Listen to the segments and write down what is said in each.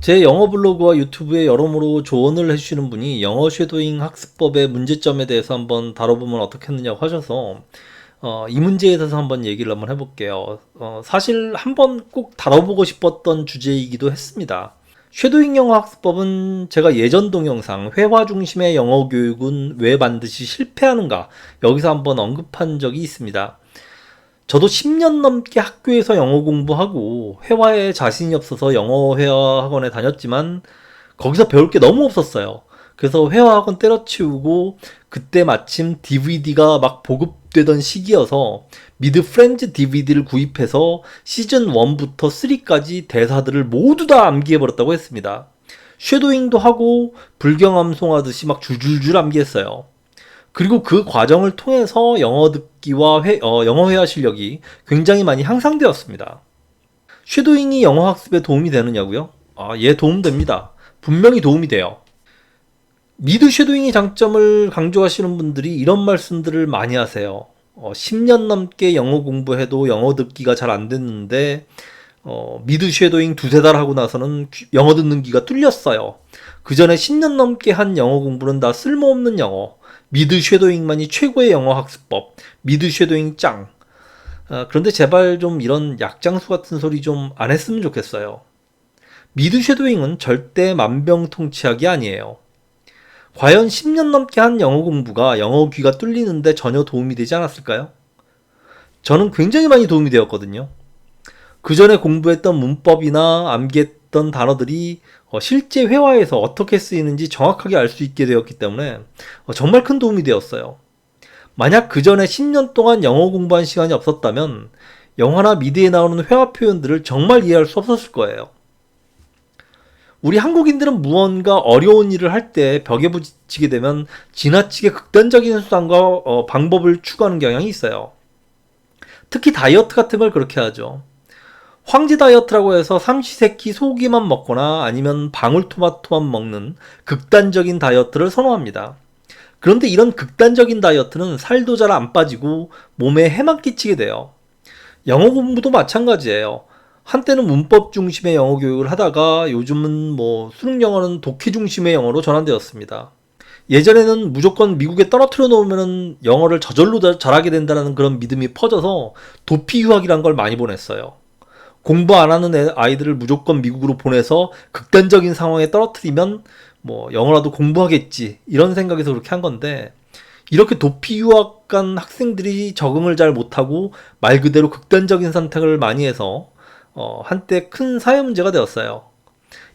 제 영어 블로그와 유튜브에 여러모로 조언을 해주시는 분이 영어 쉐도잉 학습법의 문제점에 대해서 한번 다뤄보면 어떻겠느냐고 하셔서 이 문제에 대해서 한번 얘기를 한번 해볼게요. 사실 한번 꼭 다뤄보고 싶었던 주제이기도 했습니다. 쉐도잉 영어 학습법은 제가 예전 동영상 회화 중심의 영어 교육은 왜 반드시 실패하는가 여기서 한번 언급한 적이 있습니다. 저도 10년 넘게 학교에서 영어 공부하고 회화에 자신이 없어서 영어 회화 학원에 다녔지만 거기서 배울 게 너무 없었어요. 그래서 회화 학원 때려치우고 그때 마침 DVD가 막 보급되던 시기여서 미드 프렌즈 DVD를 구입해서 시즌 1부터 3까지 대사들을 모두 다 암기해버렸다고 했습니다. 쉐도잉도 하고 불경암송하듯이 막 줄줄줄 암기했어요. 그리고 그 과정을 통해서 영어 듣기와 영어 회화 실력이 굉장히 많이 향상되었습니다. 쉐도잉이 영어 학습에 도움이 되느냐고요? 예, 도움됩니다. 분명히 도움이 돼요. 미드 쉐도잉의 장점을 강조하시는 분들이 이런 말씀들을 많이 하세요. 10년 넘게 영어 공부해도 영어 듣기가 잘 안 됐는데 미드 쉐도잉 두세 달 하고 나서는 영어 듣는 귀가 뚫렸어요. 그 전에 10년 넘게 한 영어 공부는 다 쓸모없는 영어. 미드 쉐도잉만이 최고의 영어 학습법. 미드 쉐도잉 짱. 그런데 제발 좀 이런 약장수 같은 소리 좀 안 했으면 좋겠어요. 미드 쉐도잉은 절대 만병통치약이 아니에요. 과연 10년 넘게 한 영어 공부가 영어 귀가 뚫리는데 전혀 도움이 되지 않았을까요? 저는 굉장히 많이 도움이 되었거든요. 그 전에 공부했던 문법이나 암기했던 단어들이 실제 회화에서 어떻게 쓰이는지 정확하게 알 수 있게 되었기 때문에 정말 큰 도움이 되었어요. 만약 그 전에 10년 동안 영어 공부한 시간이 없었다면 영화나 미드에 나오는 회화 표현들을 정말 이해할 수 없었을 거예요. 우리 한국인들은 무언가 어려운 일을 할 때 벽에 부딪히게 되면 지나치게 극단적인 수단과 방법을 추구하는 경향이 있어요. 특히 다이어트 같은 걸 그렇게 하죠. 황제 다이어트라고 해서 삼시세끼 소고기만 먹거나 아니면 방울토마토만 먹는 극단적인 다이어트를 선호합니다. 그런데 이런 극단적인 다이어트는 살도 잘 안 빠지고 몸에 해만 끼치게 돼요. 영어 공부도 마찬가지예요. 한때는 문법 중심의 영어 교육을 하다가 요즘은 수능 영어는 독해 중심의 영어로 전환되었습니다. 예전에는 무조건 미국에 떨어뜨려 놓으면 영어를 저절로 잘하게 된다는 그런 믿음이 퍼져서 도피 유학이란 걸 많이 보냈어요. 공부 안 하는 아이들을 무조건 미국으로 보내서 극단적인 상황에 떨어뜨리면 영어라도 공부하겠지 이런 생각에서 그렇게 한 건데 이렇게 도피 유학 간 학생들이 적응을 잘 못하고 말 그대로 극단적인 선택을 많이 해서 한때 큰 사회 문제가 되었어요.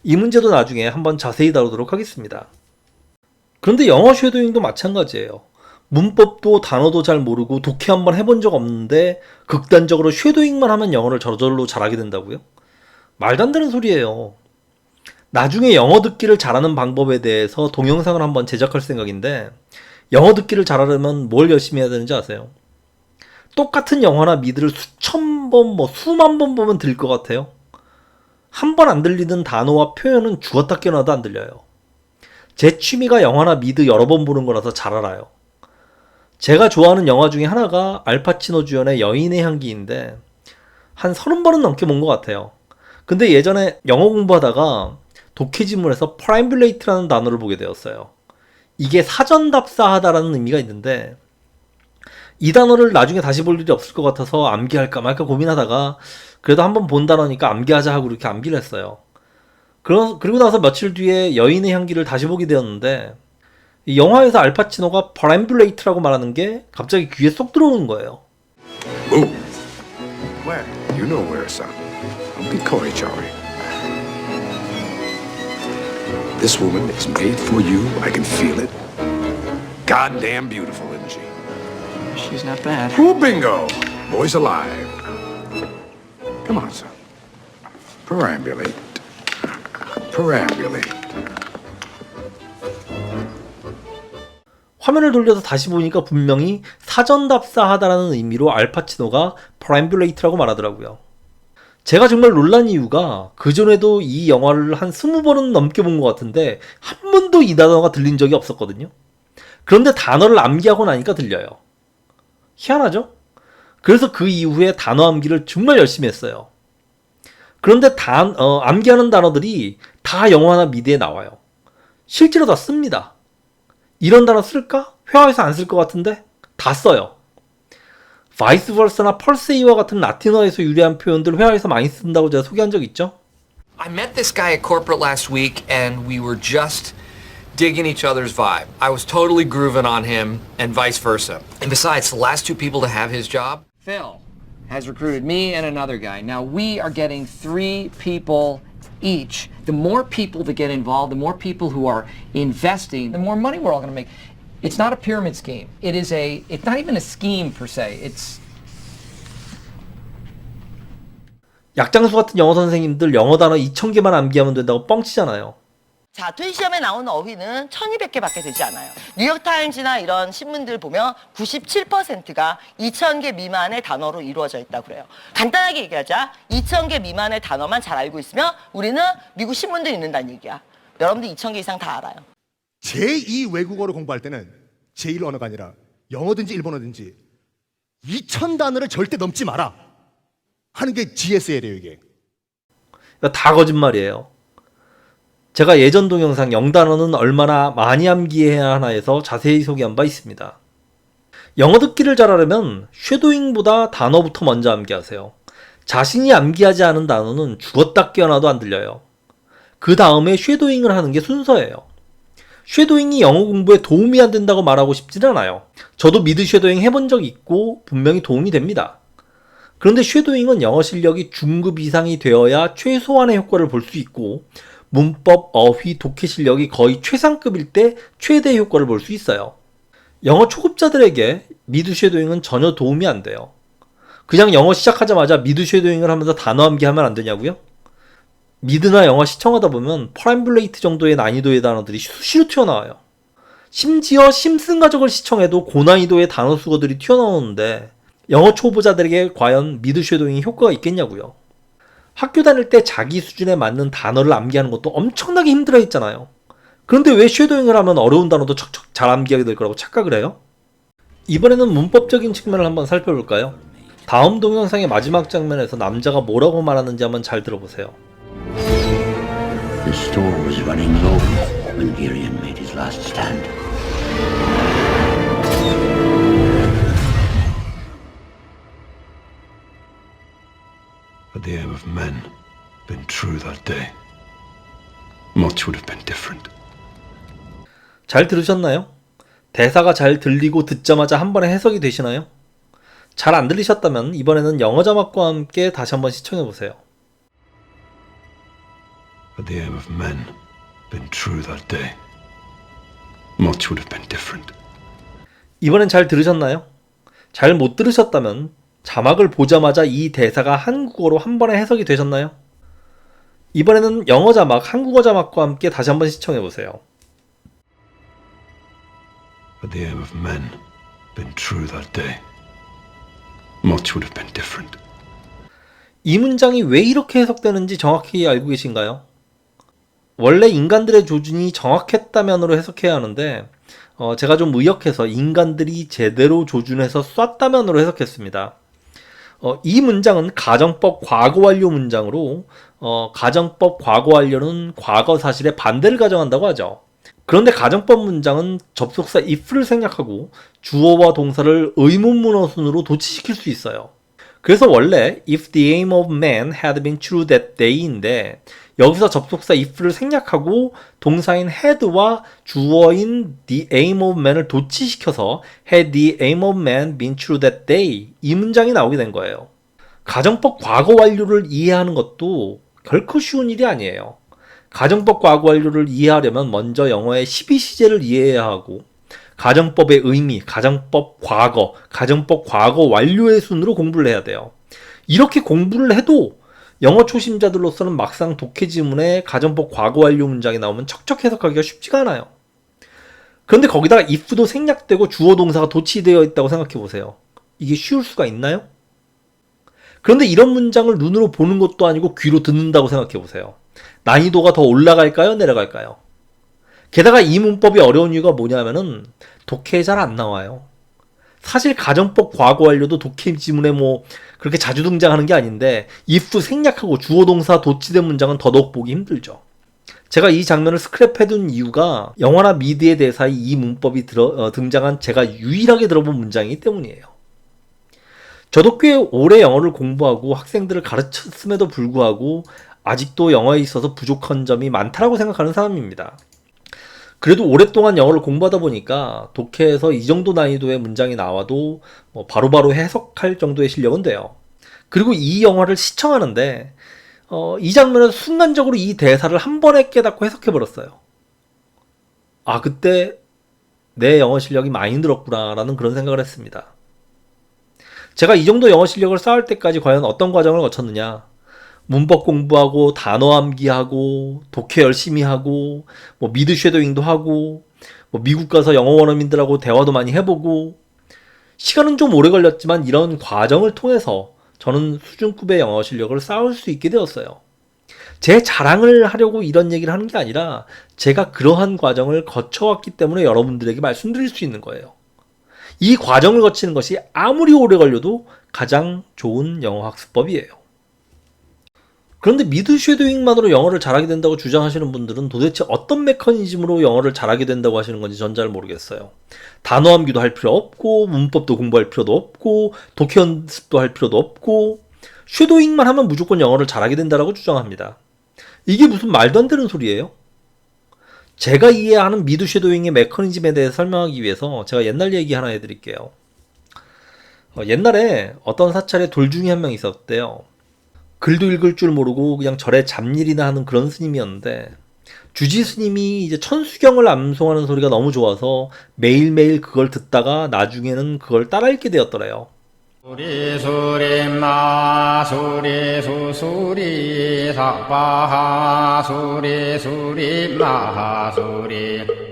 이 문제도 나중에 한번 자세히 다루도록 하겠습니다. 그런데 영어 쉐도잉도 마찬가지예요. 문법도 단어도 잘 모르고 독해 한번 해본 적 없는데 극단적으로 쉐도잉만 하면 영어를 저절로 잘하게 된다고요? 말도 안 되는 소리예요. 나중에 영어 듣기를 잘하는 방법에 대해서 동영상을 한번 제작할 생각인데 영어 듣기를 잘하려면 뭘 열심히 해야 되는지 아세요? 똑같은 영화나 미드를 수천 번, 수만 번 보면 들릴 것 같아요. 한 번 안 들리는 단어와 표현은 죽었다 깨어나도 안 들려요. 제 취미가 영화나 미드 여러 번 보는 거라서 잘 알아요. 제가 좋아하는 영화 중에 하나가 알파치노 주연의 여인의 향기인데 한 30번은 넘게 본 것 같아요. 근데 예전에 영어 공부하다가 독해지문에서 프라임뷸레이트라는 단어를 보게 되었어요. 이게 사전답사하다라는 의미가 있는데 이 단어를 나중에 다시 볼 일이 없을 것 같아서 암기할까 말까 고민하다가 그래도 한번 본 단어니까 암기하자 하고 이렇게 암기를 했어요. 그리고 나서 며칠 뒤에 여인의 향기를 다시 보게 되었는데 이 영화에서 알파치노가 프라임뷸레이트라고 말하는 게 갑자기 귀에 쏙 들어오는 거예요. Move. Where? You know where, son. Don't be coy, Joey. This woman is made for you. I can feel it. Goddamn beautiful, isn't she? She's not bad. Ooh, bingo! Boy's alive. Come on, son. Perambulate. Perambulate. 화면을 돌려서 다시 보니까 분명히 사전답사하다라는 의미로 알파치노가 프라임뷸레이트라고 말하더라고요. 제가 정말 놀란 이유가 그전에도 이 영화를 한 20번은 넘게 본 것 같은데 한 번도 이 단어가 들린 적이 없었거든요. 그런데 단어를 암기하고 나니까 들려요. 희한하죠? 그래서 그 이후에 단어 암기를 정말 열심히 했어요. 그런데 암기하는 단어들이 다 영어나 미드에 나와요. 실제로 다 씁니다. 이런 단어 쓸까? 회화에서 안 쓸 것 같은데? 다 써요. vice versa나 펄세이와 같은 라틴어에서 유래한 표현들 회화에서 많이 쓴다고 제가 소개한 적 있죠? I met this guy at corporate last week and we were just digging each other's vibe. I was totally grooving on him and vice versa. And besides, the last two people to have his job, Phil has recruited me and another guy. Now we are getting 3 people each. The more people that get involved, the more people who are investing, the more money we're all going to make. It's not a pyramid scheme. It's not even a scheme per se. It's 약장수 같은 영어 선생님들 영어 단어 2,000개만 암기하면 된다고 뻥치잖아요. 자, 토익 시험에 나오는 어휘는 1200개밖에 되지 않아요. 뉴욕타임즈나 이런 신문들 보면 97%가 2000개 미만의 단어로 이루어져 있다고 그래요. 간단하게 얘기하자. 2000개 미만의 단어만 잘 알고 있으면 우리는 미국 신문들 읽는다는 얘기야. 여러분들 2000개 이상 다 알아요. 제2 외국어를 공부할 때는 제1 언어가 아니라 영어든지 일본어든지 2000단어를 절대 넘지 마라 하는 게 GSL이에요, 이게. 다 거짓말이에요. 제가 예전 동영상 영단어는 얼마나 많이 암기해야 하나에서 자세히 소개한 바 있습니다. 영어 듣기를 잘하려면 쉐도잉보다 단어부터 먼저 암기하세요. 자신이 암기하지 않은 단어는 죽었다 깨어나도 안 들려요. 그 다음에 쉐도잉을 하는 게 순서예요. 쉐도잉이 영어 공부에 도움이 안 된다고 말하고 싶진 않아요. 저도 미드 쉐도잉 해본 적 있고 분명히 도움이 됩니다. 그런데 쉐도잉은 영어 실력이 중급 이상이 되어야 최소한의 효과를 볼 수 있고 문법, 어휘, 독해 실력이 거의 최상급일 때 최대 효과를 볼 수 있어요. 영어 초급자들에게 미드 쉐도잉은 전혀 도움이 안 돼요. 그냥 영어 시작하자마자 미드 쉐도잉을 하면서 단어 암기하면 안 되냐고요? 미드나 영화 시청하다 보면 퍼램블레이트 정도의 난이도의 단어들이 수시로 튀어나와요. 심지어 심슨 가족을 시청해도 고난이도의 단어 수거들이 튀어나오는데 영어 초보자들에게 과연 미드 쉐도잉이 효과가 있겠냐고요. 학교 다닐 때 자기 수준에 맞는 단어를 암기하는 것도 엄청나게 힘들어 했잖아요. 그런데 왜 쉐도잉을 하면 어려운 단어도 척척 잘 암기하게 될 거라고 착각을 해요? 이번에는 문법적인 측면을 한번 살펴볼까요? 다음 동영상의 마지막 장면에서 남자가 뭐라고 말하는지 한번 잘 들어보세요. The store was running low when Girion made his last stand. Had the aim of men been true that day, much would have been different. 잘 들으셨나요? 대사가 잘 들리고 듣자마자 한 번에 해석이 되시나요? 잘 안 들리셨다면 이번에는 영어 자막과 함께 다시 한번 시청해보세요. Had the aim of men been true that day, much would have been different. 이번엔 잘 들으셨나요? 잘 못 들으셨다면 자막을 보자마자 이 대사가 한국어로 한 번에 해석이 되셨나요? 이번에는 영어 자막, 한국어 자막과 함께 다시 한번 시청해보세요. Had the aim of men been true that day, much would have been different. 이 문장이 왜 이렇게 해석되는지 정확히 알고 계신가요? 원래 인간들의 조준이 정확했다면으로 해석해야 하는데 제가 좀 의역해서 인간들이 제대로 조준해서 쐈다면으로 해석했습니다. 이 문장은 가정법 과거 완료 문장으로 가정법 과거 완료는 과거 사실의 반대를 가정한다고 하죠. 그런데 가정법 문장은 접속사 if를 생략하고 주어와 동사를 의문문어 순으로 도치시킬 수 있어요. 그래서 원래 if the aim of man had been true that day인데 여기서 접속사 if를 생략하고 동사인 had와 주어인 the aim of man을 도치시켜서 had the aim of man been true that day 이 문장이 나오게 된 거예요. 가정법 과거 완료를 이해하는 것도 결코 쉬운 일이 아니에요. 가정법 과거 완료를 이해하려면 먼저 영어의 12시제를 이해해야 하고 가정법의 의미, 가정법 과거, 가정법 과거 완료의 순으로 공부를 해야 돼요. 이렇게 공부를 해도 영어 초심자들로서는 막상 독해 지문에 가정법 과거 완료 문장이 나오면 척척 해석하기가 쉽지가 않아요. 그런데 거기다가 if도 생략되고 주어 동사가 도치되어 있다고 생각해 보세요. 이게 쉬울 수가 있나요? 그런데 이런 문장을 눈으로 보는 것도 아니고 귀로 듣는다고 생각해 보세요. 난이도가 더 올라갈까요? 내려갈까요? 게다가 이 문법이 어려운 이유가 뭐냐면은 독해에 잘 안 나와요. 사실 가정법 과거 완료도 독해 지문에 그렇게 자주 등장하는 게 아닌데 if 생략하고 주어 동사 도치된 문장은 더더욱 보기 힘들죠. 제가 이 장면을 스크랩해둔 이유가 영화나 미드의 대사에 이 문법이 등장한 제가 유일하게 들어본 문장이기 때문이에요. 저도 꽤 오래 영어를 공부하고 학생들을 가르쳤음에도 불구하고 아직도 영어에 있어서 부족한 점이 많다고 생각하는 사람입니다. 그래도 오랫동안 영어를 공부하다 보니까 독해에서 이 정도 난이도의 문장이 나와도 바로바로 해석할 정도의 실력은 돼요. 그리고 이 영화를 시청하는데 이 장면에서 순간적으로 이 대사를 한 번에 깨닫고 해석해버렸어요. 아, 그때 내 영어 실력이 많이 늘었구나 라는 그런 생각을 했습니다. 제가 이 정도 영어 실력을 쌓을 때까지 과연 어떤 과정을 거쳤느냐. 문법 공부하고 단어 암기하고 독해 열심히 하고 미드 쉐도잉도 하고 미국 가서 영어 원어민들하고 대화도 많이 해보고 시간은 좀 오래 걸렸지만 이런 과정을 통해서 저는 수준급의 영어 실력을 쌓을 수 있게 되었어요. 제 자랑을 하려고 이런 얘기를 하는 게 아니라 제가 그러한 과정을 거쳐왔기 때문에 여러분들에게 말씀드릴 수 있는 거예요. 이 과정을 거치는 것이 아무리 오래 걸려도 가장 좋은 영어 학습법이에요. 그런데 미드 쉐도잉만으로 영어를 잘하게 된다고 주장하시는 분들은 도대체 어떤 메커니즘으로 영어를 잘하게 된다고 하시는 건지 전 잘 모르겠어요. 단어 암기도 할 필요 없고 문법도 공부할 필요도 없고 독해 연습도 할 필요도 없고 쉐도잉만 하면 무조건 영어를 잘하게 된다고 주장합니다. 이게 무슨 말도 안 되는 소리예요? 제가 이해하는 미드 쉐도잉의 메커니즘에 대해 설명하기 위해서 제가 옛날 얘기 하나 해드릴게요. 옛날에 어떤 사찰에 돌 중에 한 명 있었대요. 글도 읽을 줄 모르고 그냥 절에 잡일이나 하는 그런 스님이었는데 주지 스님이 이제 천수경을 암송하는 소리가 너무 좋아서 매일매일 그걸 듣다가 나중에는 그걸 따라 읽게 되었더래요. 수리 수리 마 수리 수 수리 사바하 수리 수리 마하 수리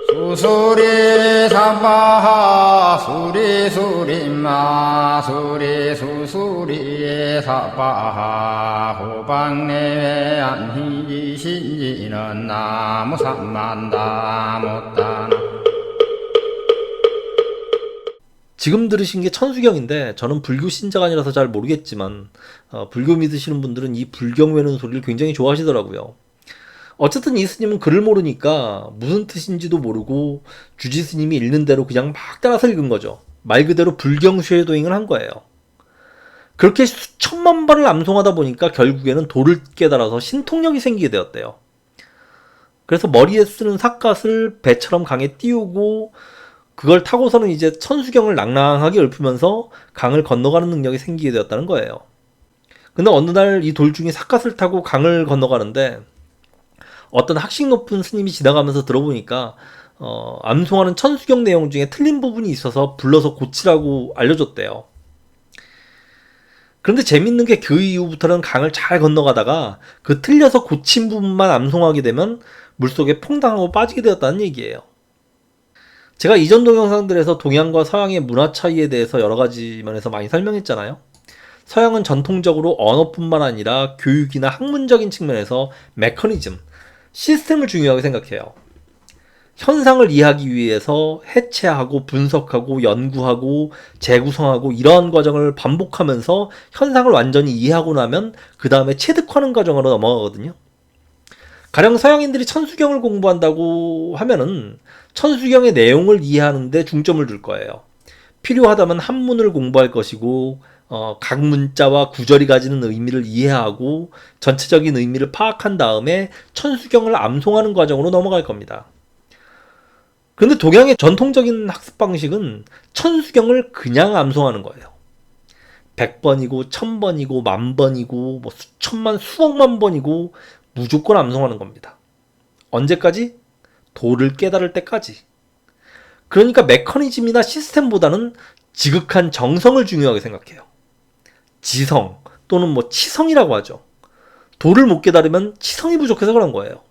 수수리 사바하 수리 수리 마 수리 수수리 사바하 호방내외 안희지 신지는 나무 삼만다 못다나. 지금 들으신 게 천수경인데 저는 불교 신자가 아니라서 잘 모르겠지만 불교 믿으시는 분들은 이 불경 외는 소리를 굉장히 좋아하시더라고요. 어쨌든 이 스님은 글을 모르니까 무슨 뜻인지도 모르고 주지 스님이 읽는 대로 그냥 막 따라서 읽은 거죠. 말 그대로 불경 쉐도잉을 한 거예요. 그렇게 수천만 번을 암송하다 보니까 결국에는 도를 깨달아서 신통력이 생기게 되었대요. 그래서 머리에 쓰는 삿갓을 배처럼 강에 띄우고 그걸 타고서는 이제 천수경을 낭낭하게 읊으면서 강을 건너가는 능력이 생기게 되었다는 거예요. 근데 어느 날 이 돌 중에 삿갓을 타고 강을 건너가는데 어떤 학식 높은 스님이 지나가면서 들어보니까 암송하는 천수경 내용 중에 틀린 부분이 있어서 불러서 고치라고 알려줬대요. 그런데 재밌는 게 그 이후부터는 강을 잘 건너가다가 그 틀려서 고친 부분만 암송하게 되면 물속에 퐁당하고 빠지게 되었다는 얘기예요. 제가 이전 동영상들에서 동양과 서양의 문화 차이에 대해서 여러 가지 면에서 많이 설명했잖아요. 서양은 전통적으로 언어뿐만 아니라 교육이나 학문적인 측면에서 메커니즘, 시스템을 중요하게 생각해요. 현상을 이해하기 위해서 해체하고 분석하고 연구하고 재구성하고 이러한 과정을 반복하면서 현상을 완전히 이해하고 나면 그 다음에 체득하는 과정으로 넘어가거든요. 가령 서양인들이 천수경을 공부한다고 하면은 천수경의 내용을 이해하는 데 중점을 둘 거예요. 필요하다면 한문을 공부할 것이고 각 문자와 구절이 가지는 의미를 이해하고 전체적인 의미를 파악한 다음에 천수경을 암송하는 과정으로 넘어갈 겁니다. 그런데 동양의 전통적인 학습 방식은 천수경을 그냥 암송하는 거예요. 100번이고 1000번이고 10,000번이고 뭐 수천만 수억만 번이고 무조건 암송하는 겁니다. 언제까지? 도를 깨달을 때까지. 그러니까 메커니즘이나 시스템보다는 지극한 정성을 중요하게 생각해요. 지성 또는 뭐 치성이라고 하죠. 도를 못 깨달으면 치성이 부족해서 그런 거예요.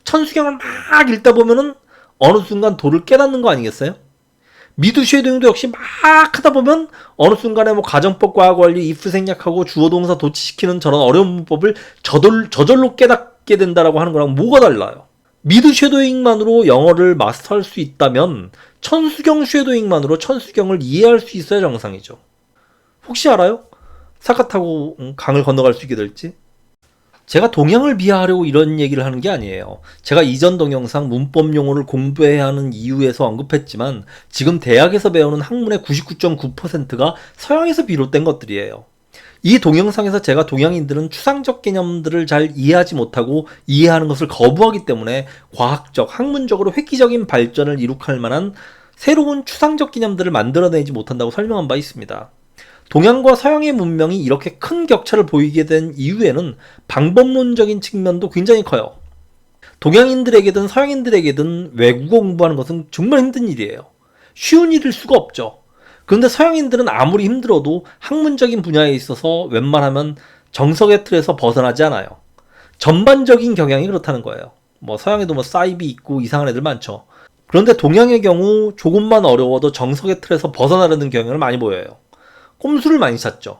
천수경을 막 읽다 보면은 어느 순간 도를 깨닫는 거 아니겠어요? 미드 쉐도잉도 역시 막 하다 보면 어느 순간에 뭐 가정법, 과학 원리, if 생략하고 주어 동사 도치시키는 저런 어려운 문법을 저절로 깨닫게 된다라고 하는 거랑 뭐가 달라요? 미드 쉐도잉만으로 영어를 마스터할 수 있다면 천수경 쉐도잉만으로 천수경을 이해할 수 있어야 정상이죠. 혹시 알아요? 삿갓 타고 강을 건너갈 수 있게 될지? 제가 동양을 비하하려고 이런 얘기를 하는 게 아니에요. 제가 이전 동영상 문법 용어를 공부해야 하는 이유에서 언급했지만 지금 대학에서 배우는 학문의 99.9%가 서양에서 비롯된 것들이에요. 이 동영상에서 제가 동양인들은 추상적 개념들을 잘 이해하지 못하고 이해하는 것을 거부하기 때문에 과학적, 학문적으로 획기적인 발전을 이룩할 만한 새로운 추상적 개념들을 만들어내지 못한다고 설명한 바 있습니다. 동양과 서양의 문명이 이렇게 큰 격차를 보이게 된 이유에는 방법론적인 측면도 굉장히 커요. 동양인들에게든 서양인들에게든 외국어 공부하는 것은 정말 힘든 일이에요. 쉬운 일일 수가 없죠. 그런데 서양인들은 아무리 힘들어도 학문적인 분야에 있어서 웬만하면 정석의 틀에서 벗어나지 않아요. 전반적인 경향이 그렇다는 거예요. 서양에도 사이비 있고 이상한 애들 많죠. 그런데 동양의 경우 조금만 어려워도 정석의 틀에서 벗어나려는 경향을 많이 보여요. 꼼수를 많이 찾죠.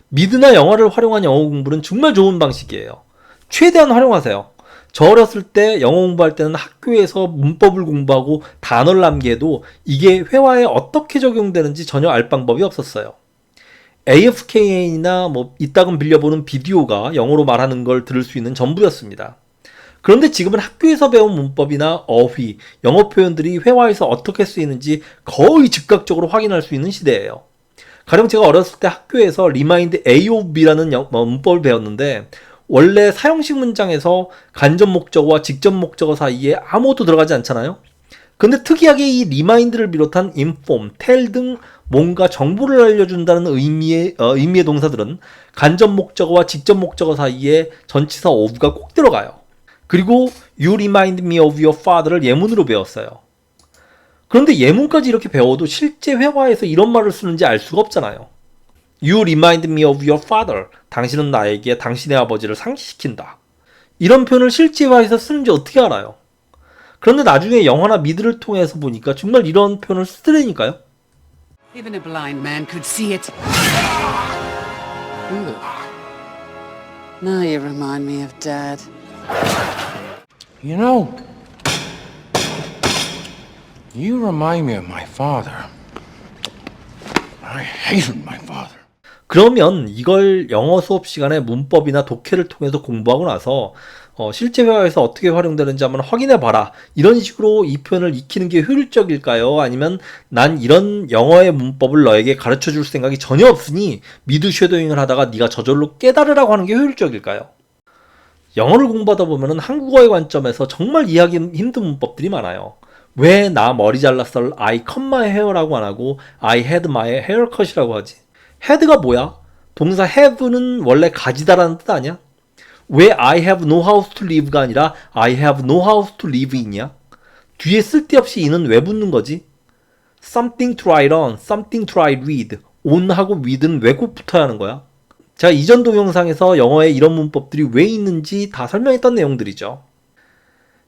미드나 영어를 활용한 영어 공부는 정말 좋은 방식이에요. 최대한 활용하세요. 저 어렸을 때 영어 공부할 때는 학교에서 문법을 공부하고 단어를 암기해도 이게 회화에 어떻게 적용되는지 전혀 알 방법이 없었어요. AFKN이나 이따금 빌려보는 비디오가 영어로 말하는 걸 들을 수 있는 전부였습니다. 그런데 지금은 학교에서 배운 문법이나 어휘, 영어 표현들이 회화에서 어떻게 쓰이는지 거의 즉각적으로 확인할 수 있는 시대예요. 가령 제가 어렸을 때 학교에서 리마인드 A of B라는 문법을 배웠는데 원래 사형식 문장에서 간접 목적어와 직접 목적어 사이에 아무것도 들어가지 않잖아요. 근데 특이하게 이 리마인드를 비롯한 inform, tell 등 뭔가 정보를 알려준다는 의미의 동사들은 간접 목적어와 직접 목적어 사이에 전치사 of가 꼭 들어가요. 그리고 you remind me of your father를 예문으로 배웠어요. 그런데 예문까지 이렇게 배워도 실제 회화에서 이런 말을 쓰는지 알 수가 없잖아요. You remind me of your father. 당신은 나에게 당신의 아버지를 상기시킨다. 이런 표현을 실제 회화에서 쓰는지 어떻게 알아요? 그런데 나중에 영화나 미드를 통해서 보니까 정말 이런 표현을 쓰더라니까요. Even a blind man could see it. Now you remind me of Dad. You know, you remind me of my father. I hated my father. 그러면 이걸 영어 수업 시간에 문법이나 독해를 통해서 공부하고 나서 실제 회화에서 어떻게 활용되는지 한번 확인해 봐라. 이런 식으로 이 표현을 익히는 게 효율적일까요? 아니면 난 이런 영어의 문법을 너에게 가르쳐 줄 생각이 전혀 없으니 미드 쉐도잉을 하다가 네가 저절로 깨달으라고 하는 게 효율적일까요? 영어를 공부하다 보면은 한국어의 관점에서 정말 이해하기 힘든 문법들이 많아요. 왜 나 머리 잘랐을 I cut my hair라고 안 하고 I had my haircut이라고 하지? had가 뭐야? 동사 have는 원래 가지다라는 뜻 아니야? 왜 I have no house to live가 아니라 I have no house to live in이야? 뒤에 쓸데없이 in은 왜 붙는 거지? something to write on, something to write with, on하고 with는 왜 꼭 붙어야 하는 거야? 제가 이전 동영상에서 영어에 이런 문법들이 왜 있는지 다 설명했던 내용들이죠.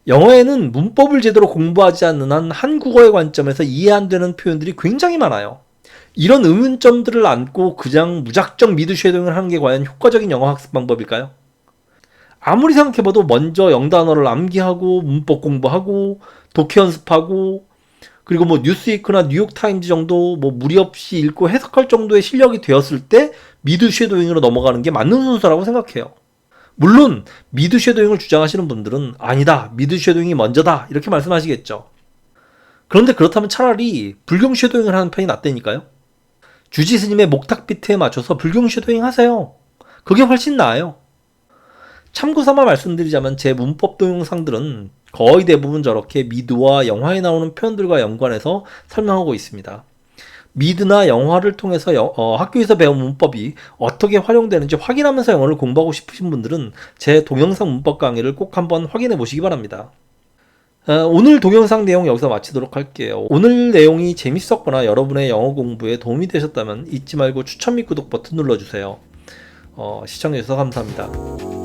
영어에는 문법을 제대로 공부하지 않는 한 한국어의 관점에서 이해 안 되는 표현들이 굉장히 많아요. 이런 의문점들을 안고 그냥 무작정 미드 쉐도잉을 하는 게 과연 효과적인 영어 학습 방법일까요? 아무리 생각해봐도 먼저 영단어를 암기하고 문법 공부하고 독해 연습하고 그리고 뉴스위크나 뉴욕타임즈 정도 무리 없이 읽고 해석할 정도의 실력이 되었을 때 미드 쉐도잉으로 넘어가는 게 맞는 순서라고 생각해요. 물론 미드 쉐도잉을 주장하시는 분들은 아니다, 미드 쉐도잉이 먼저다 이렇게 말씀하시겠죠. 그런데 그렇다면 차라리 불경 쉐도잉을 하는 편이 낫다니까요. 주지 스님의 목탁 비트에 맞춰서 불경 쉐도잉 하세요. 그게 훨씬 나아요. 참고삼아 말씀드리자면 제 문법 동영상들은 거의 대부분 저렇게 미드와 영화에 나오는 표현들과 연관해서 설명하고 있습니다. 미드나 영화를 통해서 학교에서 배운 문법이 어떻게 활용되는지 확인하면서 영어를 공부하고 싶으신 분들은 제 동영상 문법 강의를 꼭 한번 확인해 보시기 바랍니다. 오늘 동영상 내용 여기서 마치도록 할게요. 오늘 내용이 재밌었거나 여러분의 영어 공부에 도움이 되셨다면 잊지 말고 추천 및 구독 버튼 눌러주세요. 시청해주셔서 감사합니다.